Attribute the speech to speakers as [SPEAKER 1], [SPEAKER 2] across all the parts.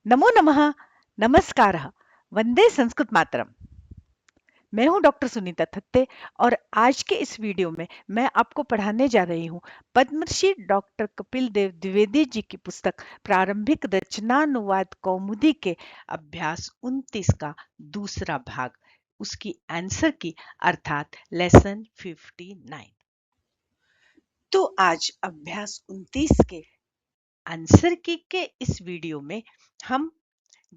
[SPEAKER 1] नमो नमः, नमस्कारः, वंदे संस्कृत मातरम। मैं हूं डॉक्टर सुनीता थत्ते और आज के इस वीडियो में मैं आपको पढ़ाने जा रही हूं पद्मश्री डॉक्टर कपिल देव द्विवेदी जी की पुस्तक प्रारंभिक रचनानुवाद कौमुदी के अभ्यास 29 का दूसरा भाग, उसकी आंसर की अर्थात लेसन 59। तो आज अभ्यास 29 के आंसर की के इस वीडियो में हम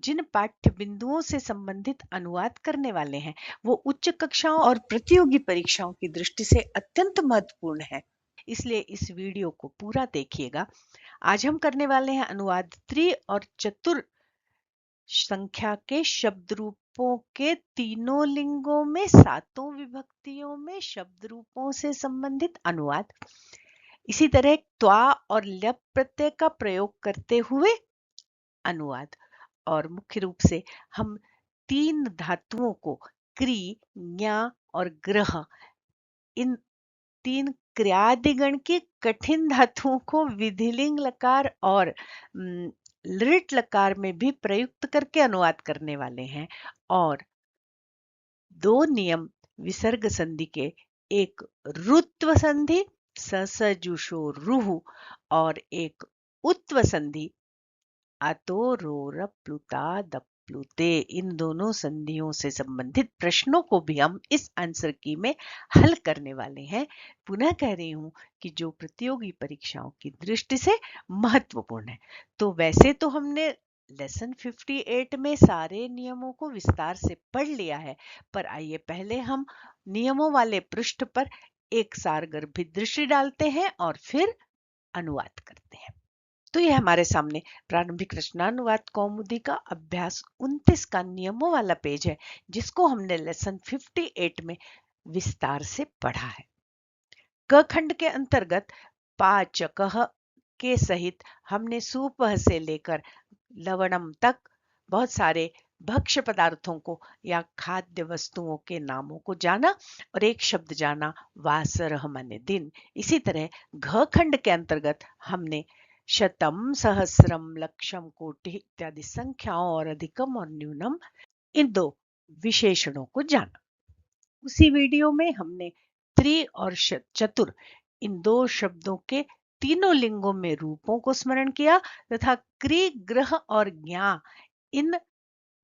[SPEAKER 1] जिन पाठ्य बिंदुओं से संबंधित अनुवाद करने वाले हैं वो उच्च कक्षाओं और प्रतियोगी परीक्षाओं की दृष्टि से अत्यंत महत्वपूर्ण है, इसलिए इस वीडियो को पूरा देखिएगा। आज हम करने वाले हैं अनुवाद त्रि और चतुर संख्या के शब्द रूपों के तीनों लिंगों में सातों विभक्तियों में शब्द रूपों से संबंधित अनुवाद। इसी तरह त्वा और ल्यप प्रत्यय का प्रयोग करते हुए अनुवाद। और मुख्य रूप से हम तीन धातुओं को क्री, ज्ञा और ग्रह, इन तीन क्रियादिगण की कठिन धातुओं को विधिलिंग लकार और लृट लकार में भी प्रयुक्त करके अनुवाद करने वाले हैं। और दो नियम विसर्ग संधि के, एक रुत्व संधि ससजुषो रुहु और एक उत्व संधि अतो रोर प्लुता दप्लुते, इन दोनों संधियों से संबंधित प्रश्नों को भी हम इस आंसर की में हल करने वाले हैं। पुनः कह रही हूं कि जो प्रतियोगी परीक्षाओं की दृष्टि से महत्वपूर्ण है। तो वैसे तो हमने लेसन 58 में सारे नियमों को विस्तार से पढ़ लिया है, पर आइए पहले हम नियमों वाले पृष्ठ पर एक सारगर्भित दृष्टि डालते हैं और फिर अनुवाद करते हैं। तो ये हमारे सामने प्रारंभिक रचनानुवाद कौमुदी का अभ्यास 29 का नियमों वाला पेज है, जिसको हमने लेसन 58 में विस्तार से पढ़ा है। क खंड के अंतर्गत पाचकः के सहित हमने सुपह से लेकर लवणम तक बहुत सारे भक्ष्य पदार्थों को या खाद्य वस्तुओं के नामों को जाना और एक शब्द जाना, वासरः माने दिन। इसी तरह घ खंड के अंतर्गत हमने शतम, सहस्रम, लक्षम, कोटि इत्यादि संख्याओं और अधिकम और न्यूनम, इन दो विशेषणों को जाना। उसी वीडियो में हमने त्रि और चतुर, इन दो शब्दों के तीनों लिंगों में रूपों को स्मरण किया तथा क्रि, ग्रह और ज्ञा, इन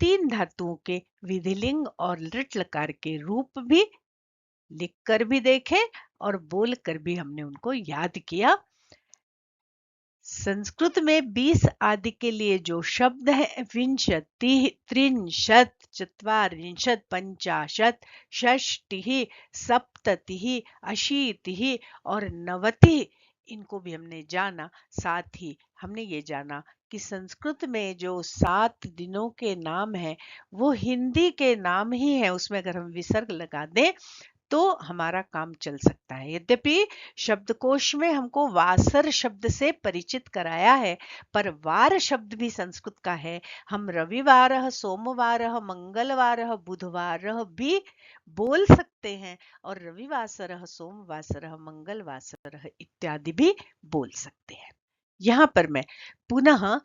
[SPEAKER 1] तीन धातुओं के विधिलिंग और लृट लकार के रूप भी लिखकर भी देखे और बोलकर भी हमने उनको याद किया। संस्कृत में 20 आदि के लिए जो शब्द है विंशति, त्रिंशत, चत्वारिंशत, पंचाशत, षष्टि, सप्तति, अशीति और नवति, इनको भी हमने जाना। साथ ही हमने ये जाना कि संस्कृत में जो 7 दिनों के नाम हैं वो हिंदी के नाम ही है, उसमें अगर हम विसर्ग लगा दें तो हमारा काम चल सकता है। यद्यपि शब्दकोश में हमको वासर शब्द से परिचित कराया है, पर वार शब्द भी संस्कृत का है। हम रविवार, सोमवार, मंगलवार, बुधवार भी बोल सकते हैं और रविवासर, सोमवासर, मंगलवासर इत्यादि भी बोल सकते हैं। यहाँ पर मैं पुनः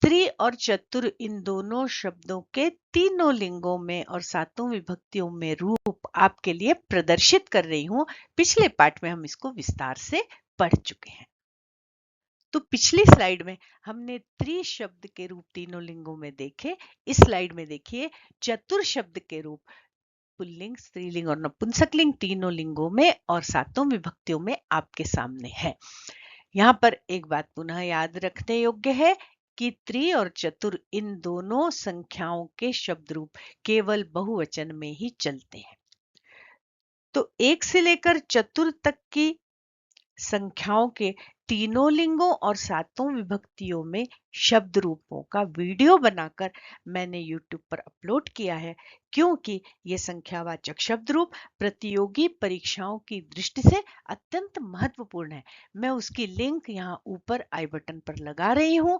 [SPEAKER 1] त्रि और चतुर, इन दोनों शब्दों के तीनों लिंगों में और सातों विभक्तियों में रूप आपके लिए प्रदर्शित कर रही हूं। पिछले पाठ में हम इसको विस्तार से पढ़ चुके हैं। तो पिछली स्लाइड में हमने त्रि शब्द के रूप तीनों लिंगों में देखे। इस स्लाइड में देखिए चतुर शब्द के रूप पुल्लिंग, स्त्रीलिंग और नपुंसकलिंग तीनों लिंगों में और सातों विभक्तियों में आपके सामने है। यहाँ पर एक बात पुनः याद रखने योग्य है कि त्रि और चतुर, इन दोनों संख्याओं के शब्द रूप केवल बहुवचन में ही चलते हैं। तो एक से लेकर चतुर तक की संख्याओं के तीनों लिंगों और सातों विभक्तियों में शब्द रूपों का वीडियो बनाकर मैंने YouTube पर अपलोड किया है, क्योंकि ये संख्यावाचक शब्द रूप प्रतियोगी परीक्षाओं की दृष्टि से अत्यंत महत्वपूर्ण है। मैं उसकी लिंक यहाँ ऊपर आई बटन पर लगा रही हूँ।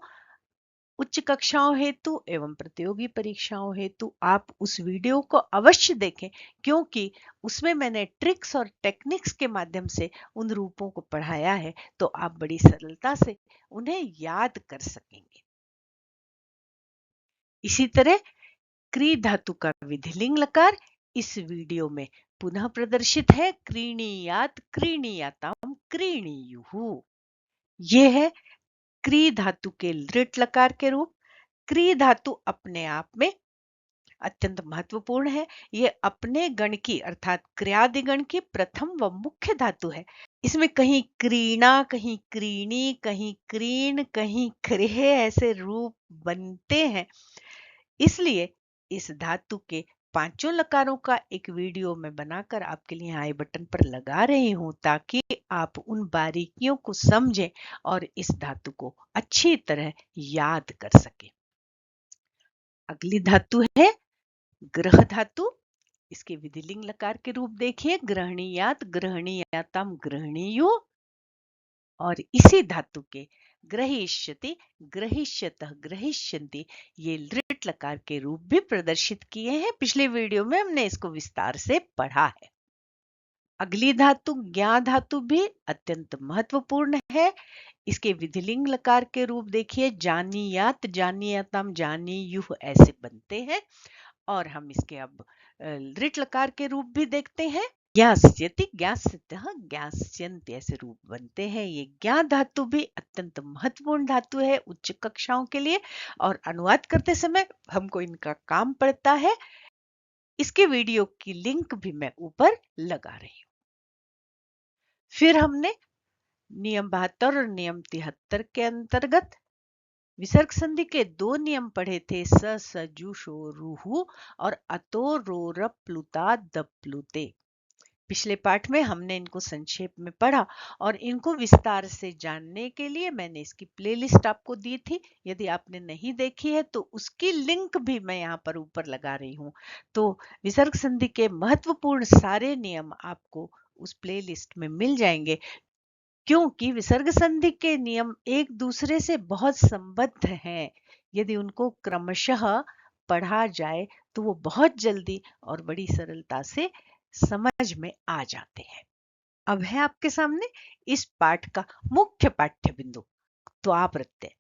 [SPEAKER 1] उच्च कक्षाओं हेतु एवं प्रतियोगी परीक्षाओं हेतु आप उस वीडियो को अवश्य देखें, क्योंकि उसमें मैंने ट्रिक्स और टेक्निक्स के माध्यम से उन रूपों को पढ़ाया है, तो आप बड़ी सरलता से उन्हें याद कर सकेंगे। इसी तरह क्री धातु का विधिलिंग लकार इस वीडियो में पुनः प्रदर्शित है। क्रीणीयात क्रीणीयाताम क्रीणीयुः। ये है क्री धातु के लृट लकार के रूप। क्री धातु अपने आप में अत्यंत महत्वपूर्ण है। ये अपने गण की अर्थात क्रियादि गण की प्रथम व मुख्य धातु है। इसमें कहीं क्रीणा, कहीं क्रीणी, कहीं क्रीण, कहीं क्रेह ऐसे रूप बनते हैं। इसलिए इस धातु के पांचों लकारों का एक वीडियो में बनाकर आपके लिए आई बटन पर लगा रही हूं, ताकि आप उन बारीकियों को समझें और इस धातु को अच्छी तरह याद कर सकें। अगली धातु है ग्रह धातु। इसके विधिलिंग लकार के रूप देखिए, ग्रहणीयात ग्रहणीयाताम ग्रहणीयो। और इसी धातु के ग्रहिष्यति ग्रहिष्यतः ग्रहिष्यन्ति ये लृट लकार के रूप भी प्रदर्शित किए हैं। पिछले वीडियो में हमने इसको विस्तार से पढ़ा है। अगली धातु ज्ञा धातु भी अत्यंत महत्वपूर्ण है। इसके विधिलिंग लकार के रूप देखिए, जानीयात जानीयाताम जानीयुः ऐसे बनते हैं। और हम इसके अब लृट लकार के रूप भी देखते हैं। ज्ञास्यति ज्ञास्यतः ज्ञास्यन्ति ऐसे रूप बनते हैं। ये ज्ञा धातु भी अत्यंत महत्वपूर्ण धातु है उच्च कक्षाओं के लिए, और अनुवाद करते समय हमको इनका काम पड़ता है। इसके वीडियो की लिंक भी मैं ऊपर लगा रही हूं। फिर हमने नियम 72 और नियम 73 के अंतर्गत विसर्ग संधि के दो नियम पढ़े थे, स सजु शो रुहु और अतो रो रप प्लुता दप्लुते। पिछले पाठ में हमने इनको संक्षेप में पढ़ा, और इनको विस्तार से जानने के लिए मैंने इसकी प्लेलिस्ट आपको दी थी। यदि आपने नहीं देखी है तो उसकी लिंक भी मैं यहाँ पर ऊपर लगा रही हूँ। तो विसर्ग संधि के महत्वपूर्ण सारे नियम आपको उस प्लेलिस्ट में मिल जाएंगे, क्योंकि विसर्ग संधि के नियम एक दूसरे से बहुत संबद्ध हैं। यदि उनको क्रमशः पढ़ा जाए तो वो बहुत जल्दी और बड़ी सरलता से समझ में आ जाते हैं। अब है आपके सामने इस पाठ का मुख्य पाठ्य बिंदु, त्वा प्रत्यय।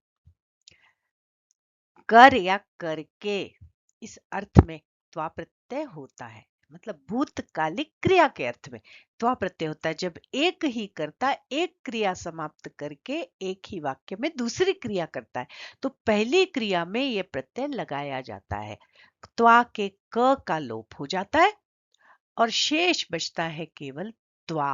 [SPEAKER 1] कर या करके इस अर्थ में त्वा प्रत्यय होता है, मतलब भूतकालिक क्रिया के अर्थ में त्वा प्रत्यय होता है। जब एक ही कर्ता एक क्रिया समाप्त करके एक ही वाक्य में दूसरी क्रिया करता है, तो पहली क्रिया में यह प्रत्यय लगाया जाता है। त्वा के क का लोप हो जाता है और शेष बचता है केवल त्वा।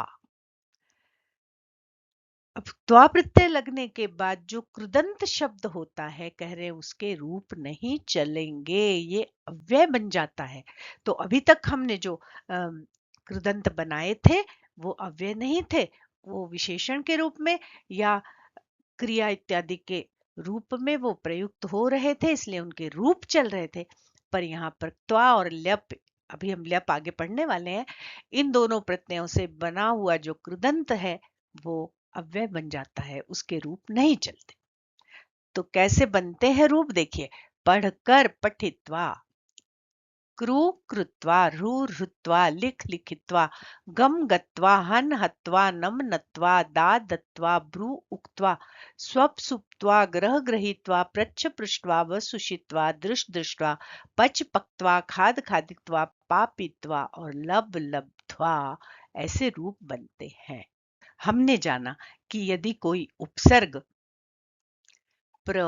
[SPEAKER 1] अब त्वा प्रत्यय लगने के बाद जो कृदंत शब्द होता है, कह रहे उसके रूप नहीं चलेंगे, ये अव्यय बन जाता है। तो अभी तक हमने जो कृदंत बनाए थे वो अव्यय नहीं थे, वो विशेषण के रूप में या क्रिया इत्यादि के रूप में वो प्रयुक्त हो रहे थे, इसलिए उनके रूप चल रहे थे। पर यहाँ पर त्वा और ल्यप, अभी हम ल्यप आगे पढ़ने वाले हैं, इन दोनों प्रत्ययों से बना हुआ जो कृदंत है वो अव्यय बन जाता है, उसके रूप नहीं चलते। तो कैसे बनते हैं रूप देखिए, पढ़कर पठित्वा, क्रू कृत्वा, रू ऋत्वा, लिख लिखित्वा, गम गत्वा, हन हत्वा, नम नत्वा, दा दत्वा, ब्रू उक्त्वा, स्वप सुप्त्वा, ग्रह ग्रहीत्वा, प्रच्छ पृष्ट्वा, वसुषित्वा, दृश दृष्ट्वा, पच पक्त्वा, खाद खादित्वा, पापित्वा और लब लब्ध्वा ऐसे रूप बनते हैं। हमने जाना कि यदि कोई उपसर्ग प्र,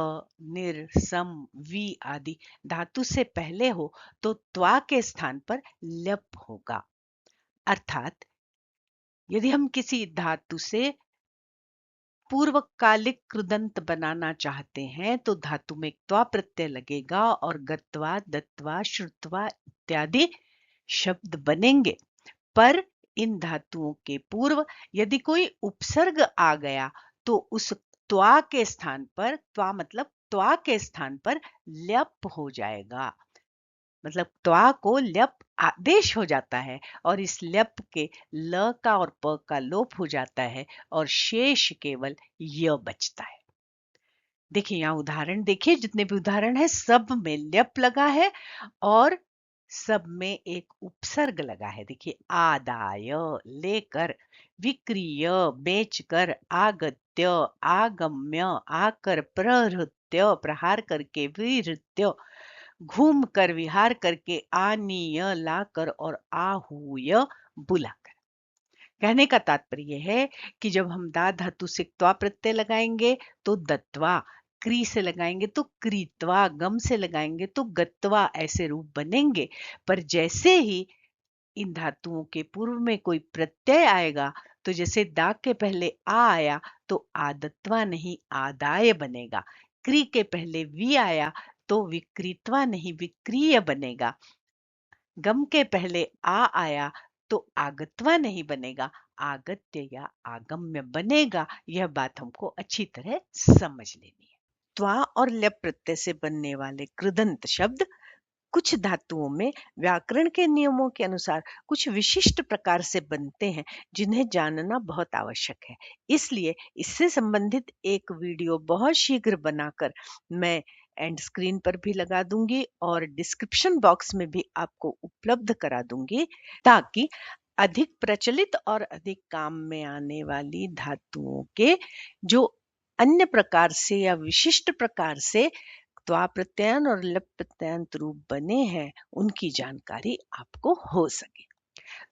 [SPEAKER 1] निर, सम, वी आदि धातु से पहले हो तो त्वा के स्थान पर ल्यप होगा। अर्थात यदि हम किसी धातु से पूर्वकालिक कृदंत बनाना चाहते हैं तो धातु में त्वा प्रत्यय लगेगा और गत्वा, दत्वा, श्रुत्वा इत्यादि शब्द बनेंगे। पर इन धातुओं के पूर्व यदि कोई उपसर्ग आ गया तो उस त्वा के स्थान पर, त्वा मतलब त्वा के स्थान पर ल्यप हो जाएगा। मतलब त्वा को ल्यप आदेश हो जाता है और इस ल्यप के ल का और प का लोप हो जाता है और शेष केवल य बचता है। देखिए यहाँ उदाहरण देखिए, जितने भी उदाहरण है सब में ल्यप लगा है और सब में एक उपसर्ग लगा है। देखिए, आदाय लेकर, विक्रिय बेचकर, आगत्य आगम्य, आकर प्रहृत्य प्रहार करके, विहृत्य घूम कर विहार करके आनीय लाकर और आहूय बुलाकर। कहने का तात्पर्य है कि जब हम दा धातु से त्वा प्रत्यय लगाएंगे तो दत्वा, क्री से लगाएंगे तो क्रीत्वा, गम से लगाएंगे तो गत्वा, ऐसे रूप बनेंगे। पर जैसे ही इन धातुओं के पूर्व में कोई प्रत्यय आएगा, तो जैसे दा के पहले आ आया तो आदत्वा नहीं आदाय बनेगा। क्री के पहले वी आया तो विक्रीत्वा नहीं विक्रीय बनेगा। गम के पहले आ आया तो आगत्वा नहीं बनेगा, आगत्य या आगम्य बनेगा। यह बात हमको अच्छी तरह समझ लेनी है। त्वा और ल्यप प्रत्यय से बनने वाले कृदंत शब्द कुछ धातुओं में व्याकरण के नियमों के अनुसार कुछ विशिष्ट प्रकार से बनते हैं, जिन्हें जानना बहुत आवश्यक है। इसलिए इससे संबंधित एक वीडियो बहुत शीघ्र बनाकर मैं एंड स्क्रीन पर भी लगा दूंगी और डिस्क्रिप्शन बॉक्स में भी आपको उपलब्ध करा दूंगी, ताकि अधिक प्रचलित और अधिक काम में आने वाली धातुओं के जो अन्य प्रकार से या विशिष्ट प्रकार से त्वा प्रत्ययन और लप प्रत्ययंत रूप बने हैं, उनकी जानकारी आपको हो सके।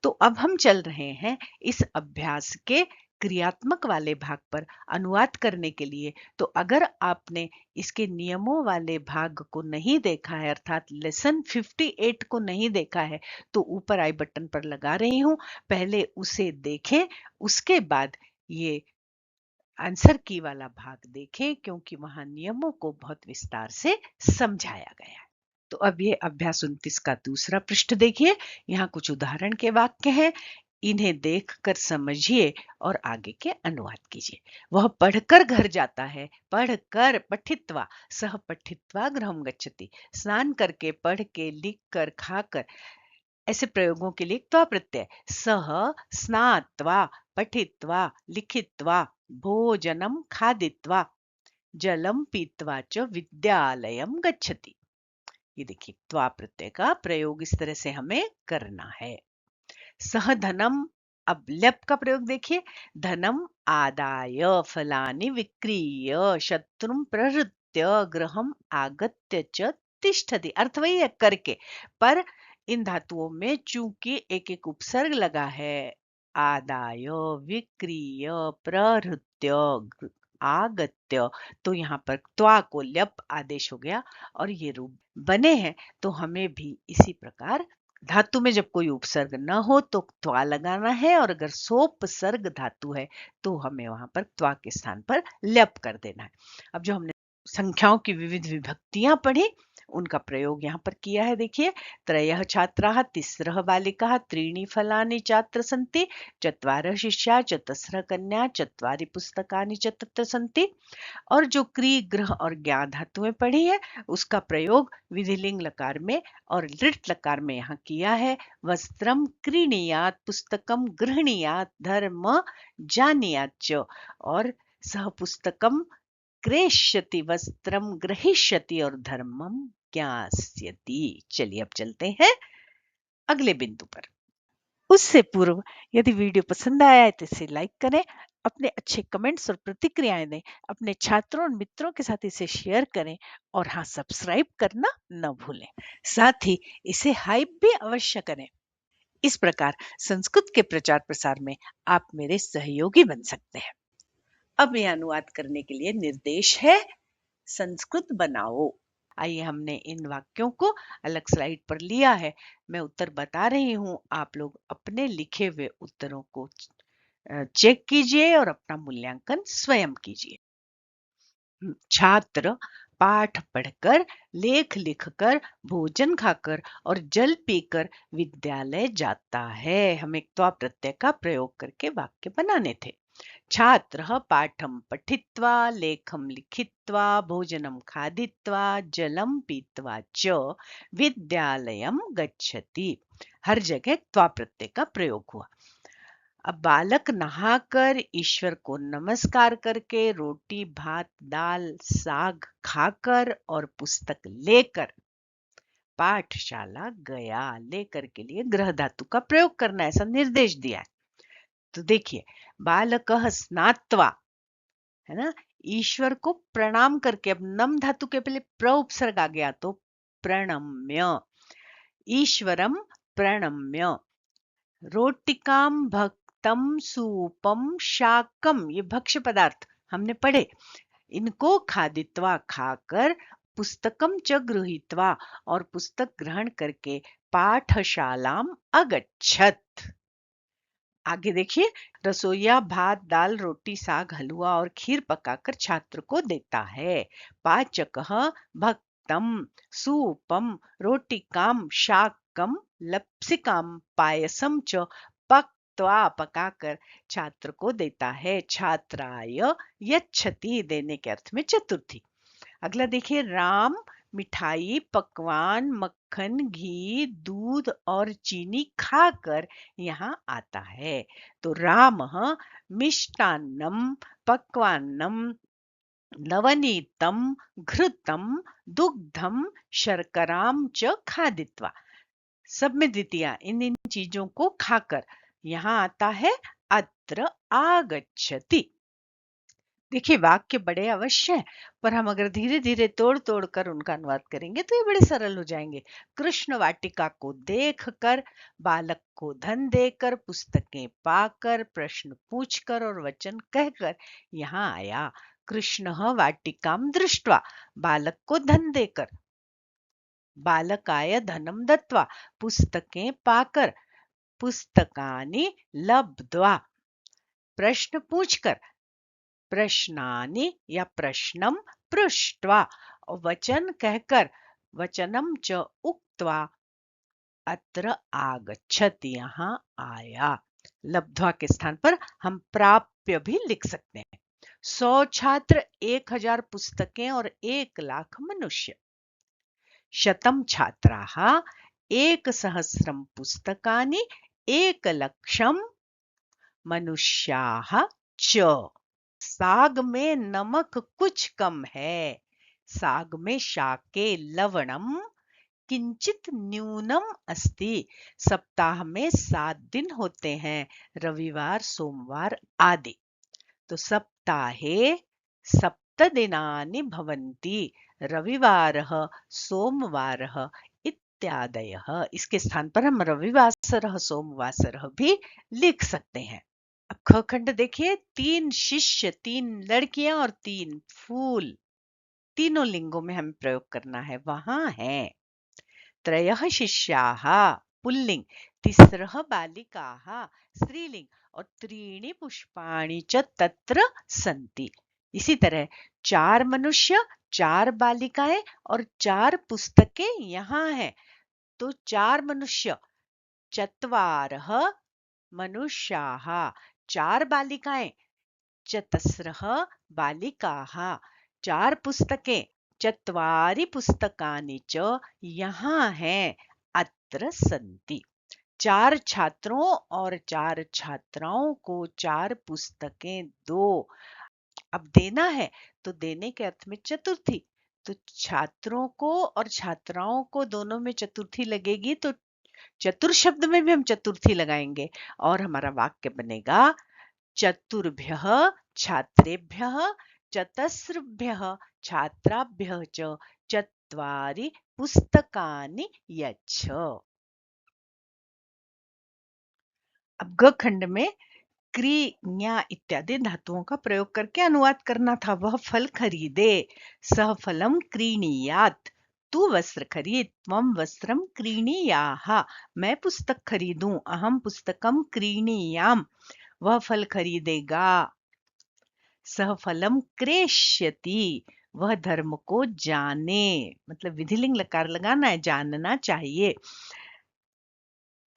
[SPEAKER 1] तो अब हम चल रहे हैं इस अभ्यास के क्रियात्मक वाले भाग पर अनुवाद करने के लिए। तो अगर आपने इसके नियमों वाले भाग को नहीं देखा है, अर्थात लेसन 58 को नहीं देखा है, तो ऊपर आई बटन पर लगा रही हूं, पहले उसे देखें, उसके बाद ये आंसर की वाला भाग देखें, क्योंकि वहां नियमों को बहुत विस्तार से समझाया गया है। तो अब ये अभ्यास 29 का दूसरा पृष्ठ देखिए। यहाँ कुछ उदाहरण के वाक्य हैं, इन्हें देखकर समझिए और आगे के अनुवाद कीजिए। वह पढ़कर घर जाता है, पढ़कर पठित्वा, सह पठित्वा गृहं गच्छति, स्नान करके, पढ़ के, लिख कर, खाकर, ऐसे प्रयोगों के लिए त्वा प्रत्यय। सह स्नात्वा, पठित्वा, लिखित्वा, भोजनं खादित्वा, जलं पीत्वा च विद्यालयं गच्छति। ये देखिए त्वा प्रत्यय का प्रयोग इस तरह से हमें करना है। सह धनम, अब ल्यप का प्रयोग देखिए। धनम आदाय फलानि विक्रीय शत्रुं प्रहृत्य गृहम आगत्य च तिष्ठति। अर्थ वही है करके, पर इन धातुओं में चूंकि एक एक उपसर्ग लगा है, आदाय, विक्रीय, प्रहृत्य, आगत्य, तो यहाँ पर त्वा को ल्यप आदेश हो गया और ये रूप बने हैं। तो हमें भी इसी प्रकार धातु में जब कोई उपसर्ग न हो तो त्वा लगाना है, और अगर सोपसर्ग धातु है तो हमें वहां पर त्वा के स्थान पर ल्यप कर देना है। अब जो हमने संख्याओं की विविध विभक्तियां पढ़ी, उनका प्रयोग यहाँ पर किया है। देखिए, त्रयः छात्राः, तिस्रः बालिकाः, त्रीणि फलानि चात्र सन्ति, चत्वारः शिष्या, चतस्रः कन्या, चत्वारि पुस्तकानि च तत्र सन्ति। और जो क्री, ग्रह और ज्ञा धातुएं पढ़ी है, उसका प्रयोग विधिलिंग लकार में और लृट लकार में यहाँ किया है। वस्त्रम क्रीणीयात, पुस्तकम गृहणीयात, धर्म जानीयात च, और सह पुस्तकम क्रेष्यति, वस्त्रम ग्रहिष्यति और धर्मम ज्ञास्यति। चलिए अब चलते हैं अगले बिंदु पर। उससे पूर्व यदि वीडियो पसंद आया है तो इसे लाइक करें, अपने अच्छे कमेंट्स और प्रतिक्रियाएं दें, अपने छात्रों और मित्रों के साथ इसे शेयर करें, और हाँ, सब्सक्राइब करना न भूलें। साथ ही इसे हाइप भी अवश्य करें। इस प्रकार संस्कृत के प्रचार प्रसार में आप मेरे सहयोगी बन सकते हैं। अब यह अनुवाद करने के लिए निर्देश है, संस्कृत बनाओ। आइए हमने इन वाक्यों को अलग स्लाइड पर लिया है। मैं उत्तर बता रही हूँ, आप लोग अपने लिखे हुए उत्तरों को चेक कीजिए और अपना मूल्यांकन स्वयं कीजिए। छात्र पाठ पढ़कर, लेख लिखकर, भोजन खाकर और जल पीकर विद्यालय जाता है। हमें त्वा प्रत्यय का प्रयोग करके वाक्य बनाने थे। छात्रः पाठं पठित्वा, लेखं लिखित्वा, भोजनं खादित्वा, जलं पीत्वा च विद्यालयं गच्छति। हर जगह त्वा प्रत्यय का प्रयोग हुआ। अब बालक नहाकर, ईश्वर को नमस्कार करके, रोटी भात दाल साग खाकर और पुस्तक लेकर पाठशाला गया। लेकर के लिए ग्रह धातु का प्रयोग करना, ऐसा निर्देश दिया है। तो देखिए, बालकः स्नात्वा, है ना, ईश्वर को प्रणाम करके, अब नम धातु के पहले प्र उपसर्ग आ गया तो प्रणम्य, ईश्वरं प्रणम्य। रोटिकां भक्तं सूपं शाकं, ये भक्ष्य पदार्थ हमने पढ़े। इनको खादित्वा, खाकर, पुस्तकं च गृहीत्वा, और पुस्तक ग्रहण करके, पाठशालाम अगच्छत। आगे देखिए, रसोइया भात दाल रोटी साग हलवा और खीर पकाकर छात्र को देता है। पाचकः भक्तम सूपम रोटिकाम शाकम लप्सिकाम पायसम च पक्त्वा, पकाकर छात्र को देता है। छात्राय यच्छति, देने के अर्थ में चतुर्थी। अगला देखिए, राम मिठाई पकवान मक्खन घी दूध और चीनी खाकर यहाँ आता है। तो राम मिष्टान्नम पक्वान्नम नवनीतम घृतम दुग्धम शर्कराम च खादित्वा, सब में द्वितीया, इन इन चीजों को खाकर यहाँ आता है। अत्र आगच्छति। देखिए, वाक्य बड़े अवश्य हैं, पर हम अगर धीरे धीरे तोड़ तोड़ कर उनका अनुवाद करेंगे तो ये बड़े सरल हो जाएंगे। कृष्ण वाटिका को देखकर, बालक को धन देकर, पुस्तकें पाकर, प्रश्न पूछकर और वचन कहकर यहाँ आया। कृष्ण वाटिकाम दृष्ट्वा, बालक को धन देकर, बालकाय धनम दत्वा, पुस्तकें पाकर, पुस्तकानि लब्ध्वा, प्रश्न पूछकर, प्रश्नानि या प्रश्नम पृष्ट्वा, वचन कहकर, वचनम च उक्त्वा, अत्र आगच्छत, यहाँ आया। लब्ध्वा के स्थान पर हम प्राप्य भी लिख सकते हैं। 100 छात्र, 1000 पुस्तकें और 1,00,000 मनुष्य। शतं छात्राः, 1,000 पुस्तकानि, 1,00,000 मनुष्याः च। साग में नमक कुछ कम है। साग में शाके लवणम किंचित न्यूनम अस्ति। सप्ताह में 7 दिन होते हैं, रविवार सोमवार आदि। तो सप्ताहे सप्तदिनानि भवन्ति, रविवारः सोमवारः इत्यादयः। इसके स्थान पर हम रविवासरः सोमवासरः भी लिख सकते हैं। अब ख खंड देखिए, 3 शिष्य, 3 लड़कियां और 3 फूल, तीनों लिंगों में हमें प्रयोग करना है। वहां है त्रयः शिष्याः पुल्लिंग, तिस्रः बालिकाः स्त्रीलिंग, और त्रीणि पुष्पाणि च तत्र सन्ति। इसी तरह 4 मनुष्य, 4 बालिकाएं और 4 पुस्तकें यहाँ हैं। तो 4 मनुष्य, चत्वारः मनुष्याः, 4 बालिकाएं, चतस्रः बालिकाः, 4 पुस्तकें, चत्वारि पुस्तकानि च यहाँ हैं, अत्र सन्ति। 4 छात्रों और 4 छात्राओं को 4 पुस्तकें दो। अब देना है तो देने के अर्थ में चतुर्थी। तो छात्रों को और छात्राओं को दोनों में चतुर्थी लगेगी, तो चतुर शब्द में भी हम चतुर्थी लगाएंगे और हमारा वाक्य बनेगा, चतुर्भ्यः छात्रेभ्यः चतस्रभ्यः छात्राभ्यः च चत्वारि पुस्तकानि यच्छ। अब ग खंड में क्री ञा इत्यादि धातुओं का प्रयोग करके अनुवाद करना था। वह फल खरीदे, सह फलम क्रीणीयात्, तू वस्त्र खरीद, त्वं वस्त्रम क्रीणीयाः, मैं पुस्तक खरीदूं, अहम पुस्तकम क्रीणीयाम, वह फल खरीदेगा। सह फलम क्रेष्यति, वह धर्म को जाने, मतलब विधिलिंग लकार लगाना है, जानना चाहिए।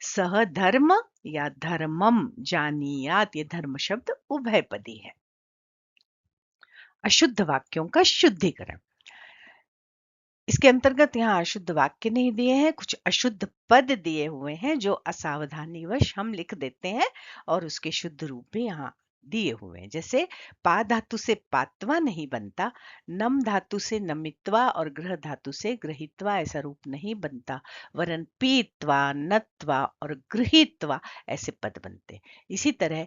[SPEAKER 1] सह धर्म या धर्मम जानियात, ये धर्म शब्द उभयपदी है। अशुद्ध वाक्यों का शुद्धिकरण। इसके अंतर्गत यहाँ अशुद्ध वाक्य नहीं दिए हैं, कुछ अशुद्ध पद दिए हुए हैं जो असावधानीवश हम लिख देते हैं और उसके शुद्ध रूप भी यहाँ दिए हुए हैं। जैसे पा धातु से पात्वा नहीं बनता, नम धातु से नमित्वा और ग्रह धातु से ग्रहित्वा ऐसा रूप नहीं बनता, वरन पीत्वा नत्वा और गृहीत्वा ऐसे पद बनते। इसी तरह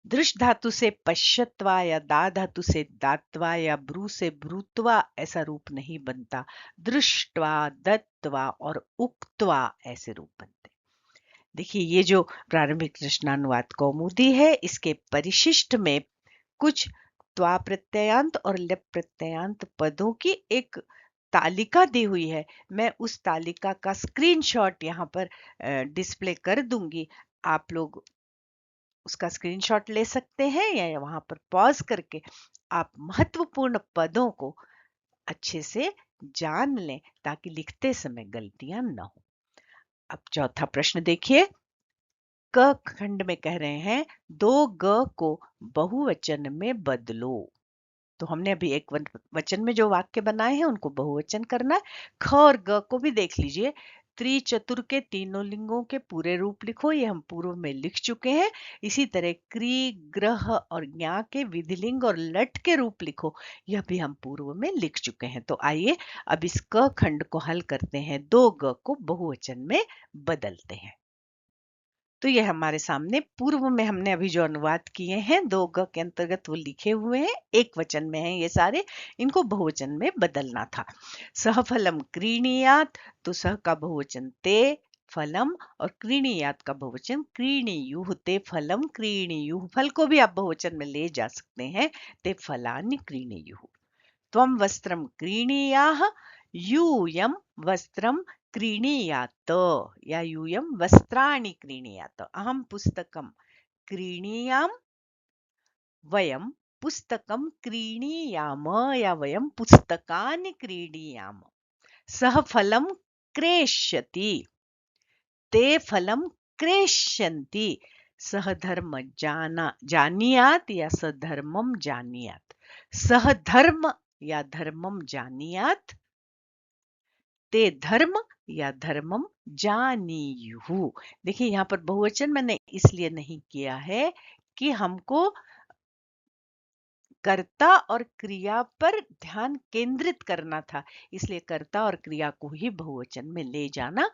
[SPEAKER 1] दृश धातु से पश्यत्वा या दा धातु से दात्वा या ब्रू से ब्रूत्वा ऐसा रूप नहीं बनता। दृष्टवा, दत्वा और उक्त्वा ऐसे रूप बनते। देखिए ये जो प्रारंभिक रचनानुवाद कौमुदी है, इसके परिशिष्ट में कुछ त्वा प्रत्ययांत और लप प्रत्ययांत पदों की एक तालिका दी हुई है। मैं उस तालिका का स्क्रीनशॉट यहाँ पर डिस्प्ले कर दूंगी। आप लोग उसका स्क्रीनशॉट ले सकते हैं या वहां पर पॉज करके आप महत्वपूर्ण पदों को अच्छे से जान लें ताकि लिखते समय गलतियां न हो। अब चौथा प्रश्न देखिए। क खंड में कह रहे हैं दो ग को बहुवचन में बदलो। तो हमने अभी एक वचन में जो वाक्य बनाए हैं उनको बहुवचन करना है। ख और ग को भी देख लीजिए। त्रिचतुर के तीनों लिंगों के पूरे रूप लिखो, ये हम पूर्व में लिख चुके हैं। इसी तरह क्री, ग्रह और ज्ञा के विधिलिंग और लट के रूप लिखो, यह भी हम पूर्व में लिख चुके हैं। तो आइए अब इस क खंड को हल करते हैं, दो ग को बहुवचन में बदलते हैं। तो ये हमारे सामने पूर्व में हमने अभी जो अनुवाद किए हैं दो ग के अंतर्गत वो लिखे हुए हैं, एक वचन में हैं ये सारे, इनको बहुवचन में बदलना था। सह फलम क्रीणीयात, तो सह का बहुवचन ते फलम और क्रीणीयात का बहुवचन क्रीणीयुः। ते फलम क्रीणीयुः, फल को भी आप बहुवचन में ले जा सकते हैं। ते फलानि क्रीणीयुः। त्वं वस्त्रं क्रीणीयाः, यूयं वस्त्रं क्रीणीयात या यूयं वस्त्राणि क्रीणीयात। अहं पुस्तकं क्रीणीयाम, वयं पुस्तकं क्रीणीयाम या वयं पुस्तकानि क्रीणीयाम। सः फलं क्रेष्यति, ते फलं क्रेष्यन्ति। सः धर्म जानीयात या सधर्मं जानीयात। सः धर्म या धर्मम जानीयात, ते धर्म या धर्मम जानीयुः। देखिए यहाँ पर बहुवचन मैंने इसलिए नहीं किया है कि हमको कर्ता और क्रिया पर ध्यान केंद्रित करना था, इसलिए कर्ता और क्रिया को ही बहुवचन में ले जाना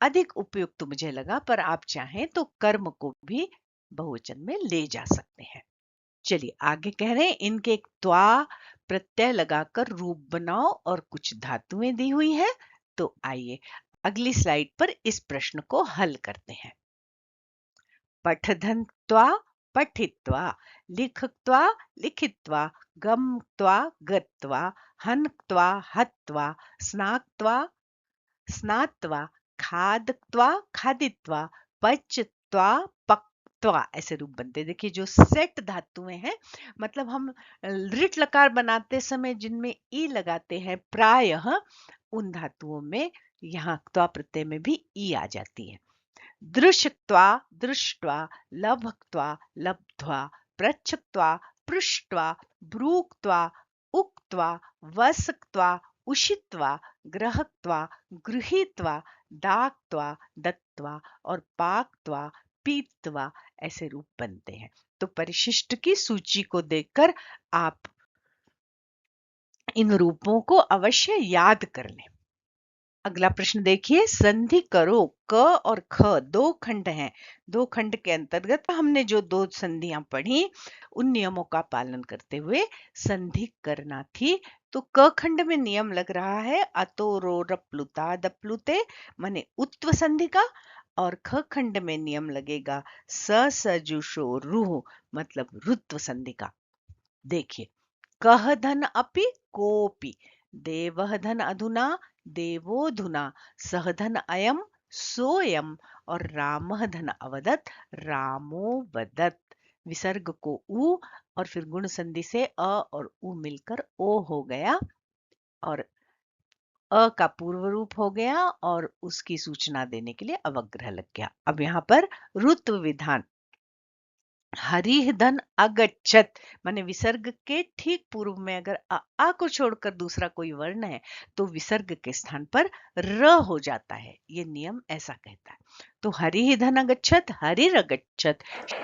[SPEAKER 1] अधिक उपयुक्त मुझे लगा। पर आप चाहें तो कर्म को भी बहुवचन में ले जा सकते हैं। चलिए आगे कह रहे हैं इनके एक त्वा प्रत्यय लगाकर रूप बनाओ और कुछ धातुएं दी हुई है। तो आइए अगली स्लाइड पर इस प्रश्न को हल करते हैं। पठधन्त्वा पठित्वा, लिखत्वा लिखित्वा, गम्त्वा गत्वा, हन्त्वा हत्वा, स्नात्वा स्नात्वा, खादत्वा खादित्वा, पचत्वा पक्त्वा ऐसे रूप बनते हैं। देखिए जो सेट धातुएं हैं, मतलब हम ऋट लकार बनाते समय जिनमें ई लगाते हैं प्रायः उन धातुओं में यहाँ त्वा प्रत्यय में भी ई आ जाती है। दृश्यत्वा दृष्ट्वा, लभक्त्वा लब्ध्वा, पृच्छत्वा पृष्ट्वा, ब्रूक्त्वा उक्त्वा, वसक्त्वा उषित्वा, ग्रहत्वा गृहीत्वा, दाक्त्वा दत्त्वा और पाक्त्वा पीत्वा ऐसे रूप बनते हैं। तो परिशिष्ट की सूची को देखकर आप इन रूपों को अवश्य याद कर लें। अगला प्रश्न देखिए। संधि करो। क और ख दो खंड हैं। दो खंड के अंतर्गत हमने जो दो संधियां पढ़ी उन नियमों का पालन करते हुए संधि करना थी। तो क खंड में नियम लग रहा है अतो रो रप्लुता दप्लुते माने उत्व संधि का, और ख खंड में नियम लगेगा स सजुषो रुह मतलब रुत्व संधि का। देखिए कह धन अपि कोपि, देवः धन अधुना देवोधुना, सह धन अयम सोयम और रामः धन अवदत् रामो वदत्। विसर्ग को उ और फिर गुण संधि से अ और उ मिलकर ओ हो गया और अ का पूर्व रूप हो गया और उसकी सूचना देने के लिए अवग्रह लग गया। अब यहाँ पर रुत्व विधान हरिः धन अगच्छत माने विसर्ग के ठीक पूर्व में अगर आ को छोड़कर दूसरा कोई वर्ण है तो विसर्ग के स्थान पर र हो जाता है। ये नियम ऐसा कहता है। तो हरिः धन अगच्छत हरिरगच्छत,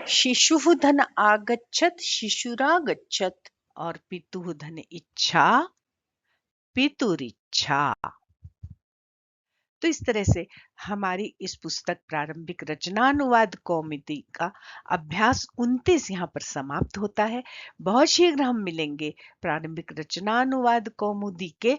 [SPEAKER 1] शिशुः धन आगच्छत शिशुरागच्छत और पितुः धन इच्छा पितुरिच्छा। तो इस तरह से हमारी इस पुस्तक प्रारंभिक रचनानुवाद कौमुदी का अभ्यास 29 यहाँ पर समाप्त होता है। बहुत शीघ्र हम मिलेंगे प्रारंभिक रचनानुवाद कौमुदी के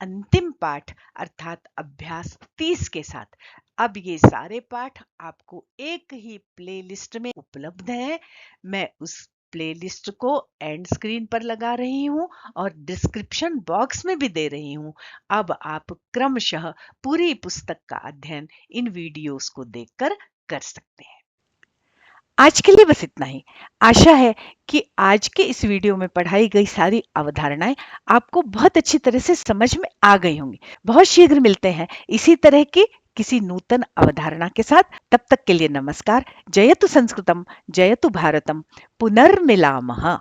[SPEAKER 1] अंतिम पाठ अर्थात अभ्यास 30 के साथ। अब ये सारे पाठ आपको एक ही प्लेलिस्ट में उपलब्ध हैं। मैं उस प्लेलिस्ट को एंड स्क्रीन पर लगा रही हूँ और डिस्क्रिप्शन बॉक्स में भी दे रही हूँ। अब आप क्रमशः पूरी पुस्तक का अध्ययन इन वीडियोस को देखकर कर सकते हैं। आज के लिए बस इतना ही। आशा है कि आज के इस वीडियो में पढ़ाई गई सारी अवधारणाएं आपको बहुत अच्छी तरह से समझ में आ गई होंगी। बहुत शीघ्र मिलते हैं इसी तरह की किसी नूतन अवधारणा के साथ। तब तक के लिए नमस्कार। जयतु संस्कृतम, जयतु भारतम, पुनर्मिलामः।